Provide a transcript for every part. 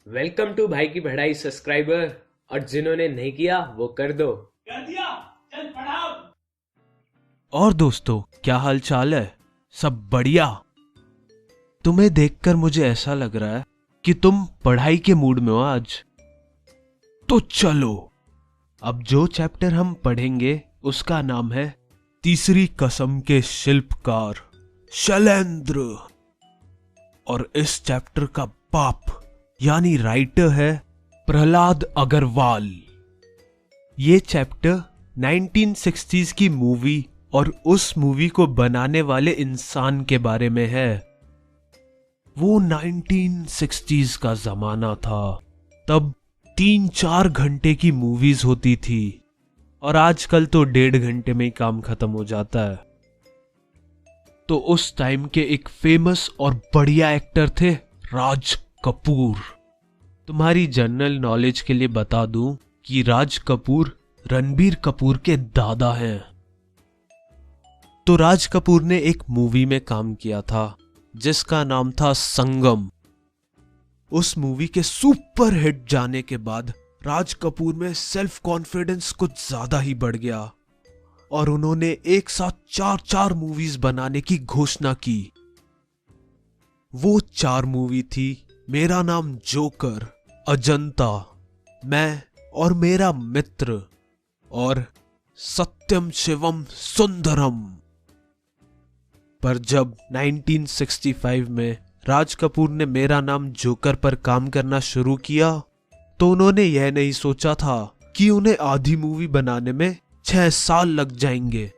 Welcome to भाई की पढ़ाई सब्सक्राइबर। और जिन्होंने नहीं किया वो कर दो। कर दिया। चल पढ़ाओ। और दोस्तों, क्या हाल चाल है? सब बढ़िया? तुम्हें देखकर मुझे ऐसा लग रहा है कि तुम पढ़ाई के मूड में हो आज। तो चलो, अब जो चैप्टर हम पढ़ेंगे उसका नाम है तीसरी कसम के शिल्पकार शैलेंद्र। और इस चैप्टर का बाप यानी राइटर है प्रहलाद अग्रवाल। ये चैप्टर 1960s की मूवी और उस मूवी को बनाने वाले इंसान के बारे में है। वो 1960s का जमाना था। तब 3-4 घंटे की मूवीज होती थी और आजकल तो 1.5 घंटे में ही काम खत्म हो जाता है। तो उस टाइम के एक फेमस और बढ़िया एक्टर थे राज कपूर। तुम्हारी जनरल नॉलेज के लिए बता दूं कि राज कपूर रणबीर कपूर के दादा हैं। तो राज कपूर ने एक मूवी में काम किया था जिसका नाम था संगम। उस मूवी के सुपर हिट जाने के बाद राज कपूर में सेल्फ कॉन्फिडेंस कुछ ज्यादा ही बढ़ गया और उन्होंने एक साथ 4 मूवीज बनाने की घोषणा की। वो 4 मूवी थी मेरा नाम जोकर, अजंता, मैं और मेरा मित्र और सत्यम शिवम सुंदरम। पर जब 1965 में राज कपूर ने मेरा नाम जोकर पर काम करना शुरू किया तो उन्होंने यह नहीं सोचा था कि उन्हें आधी मूवी बनाने में 6 साल लग जाएंगे।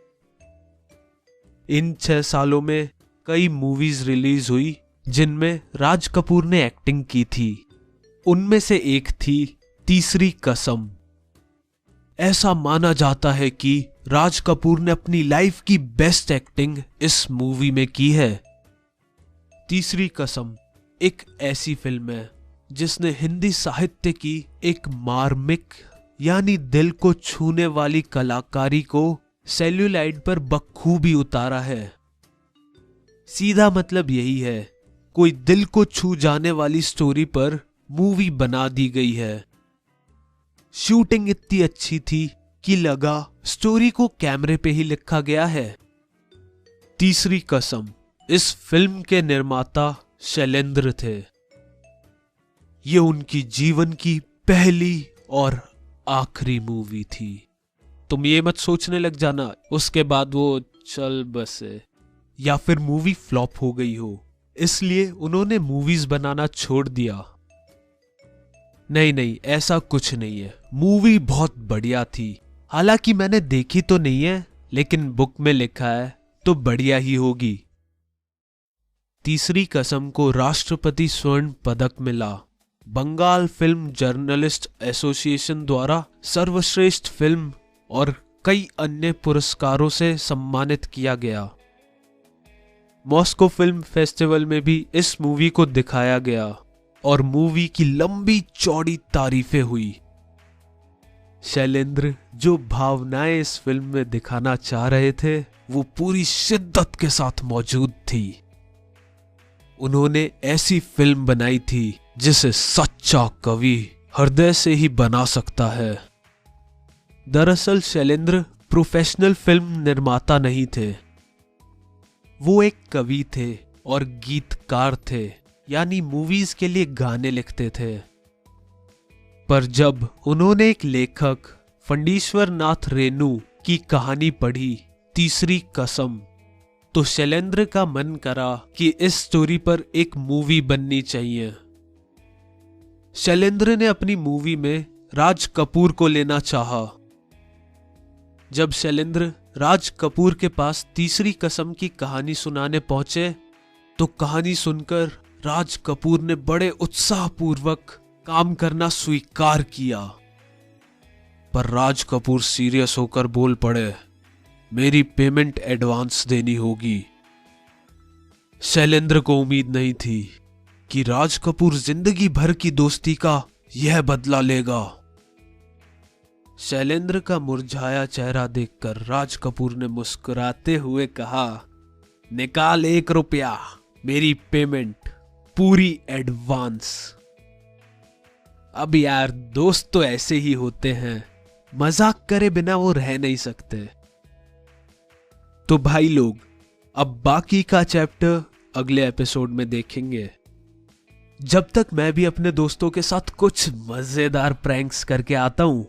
इन 6 सालों में कई मूवीज रिलीज हुई जिनमें राज कपूर ने एक्टिंग की थी। उनमें से एक थी तीसरी कसम। ऐसा माना जाता है कि राज कपूर ने अपनी लाइफ की बेस्ट एक्टिंग इस मूवी में की है। तीसरी कसम एक ऐसी फिल्म है जिसने हिंदी साहित्य की एक मार्मिक यानी दिल को छूने वाली कलाकारी को सेल्यूलाइड पर बखूबी उतारा है। सीधा मतलब यही है, कोई दिल को छू जाने वाली स्टोरी पर मूवी बना दी गई है। शूटिंग इतनी अच्छी थी कि लगा स्टोरी को कैमरे पे ही लिखा गया है। तीसरी कसम इस फिल्म के निर्माता शैलेंद्र थे। ये उनकी जीवन की पहली और आखिरी मूवी थी। तुम ये मत सोचने लग जाना उसके बाद वो चल बसे या फिर मूवी फ्लॉप हो गई हो इसलिए उन्होंने मूवीज बनाना छोड़ दिया। नहीं, ऐसा कुछ नहीं है। मूवी बहुत बढ़िया थी। हालांकि मैंने देखी तो नहीं है लेकिन बुक में लिखा है तो बढ़िया ही होगी। तीसरी कसम को राष्ट्रपति स्वर्ण पदक मिला। बंगाल फिल्म जर्नलिस्ट एसोसिएशन द्वारा सर्वश्रेष्ठ फिल्म और कई अन्य पुरस्कारों से सम्मानित किया गया। मॉस्को फिल्म फेस्टिवल में भी इस मूवी को दिखाया गया और मूवी की लंबी चौड़ी तारीफें हुई। शैलेंद्र जो भावनाएं इस फिल्म में दिखाना चाह रहे थे वो पूरी शिद्दत के साथ मौजूद थी। उन्होंने ऐसी फिल्म बनाई थी जिसे सच्चा कवि हृदय से ही बना सकता है। दरअसल शैलेंद्र प्रोफेशनल फिल्म निर्माता नहीं थे। वो एक कवि थे और गीतकार थे, यानी मूवीज के लिए गाने लिखते थे। पर जब उन्होंने एक लेखक फंडीश्वर नाथ रेणु की कहानी पढ़ी तीसरी कसम तो शैलेंद्र का मन करा कि इस स्टोरी पर एक मूवी बननी चाहिए। शैलेंद्र ने अपनी मूवी में राज कपूर को लेना चाहा। जब शैलेंद्र राज कपूर के पास तीसरी कसम की कहानी सुनाने पहुंचे तो कहानी सुनकर राज कपूर ने बड़े उत्साहपूर्वक काम करना स्वीकार किया। पर राज कपूर सीरियस होकर बोल पड़े, मेरी पेमेंट एडवांस देनी होगी। शैलेंद्र को उम्मीद नहीं थी कि राज कपूर जिंदगी भर की दोस्ती का यह बदला लेगा। शैलेंद्र का मुरझाया चेहरा देखकर राज कपूर ने मुस्कुराते हुए कहा, निकाल 1 रुपया, मेरी पेमेंट पूरी एडवांस। अब यार दोस्त तो ऐसे ही होते हैं, मजाक करे बिना वो रह नहीं सकते। तो भाई लोग, अब बाकी का चैप्टर अगले एपिसोड में देखेंगे। जब तक मैं भी अपने दोस्तों के साथ कुछ मजेदार प्रैंक्स करके आता हूं।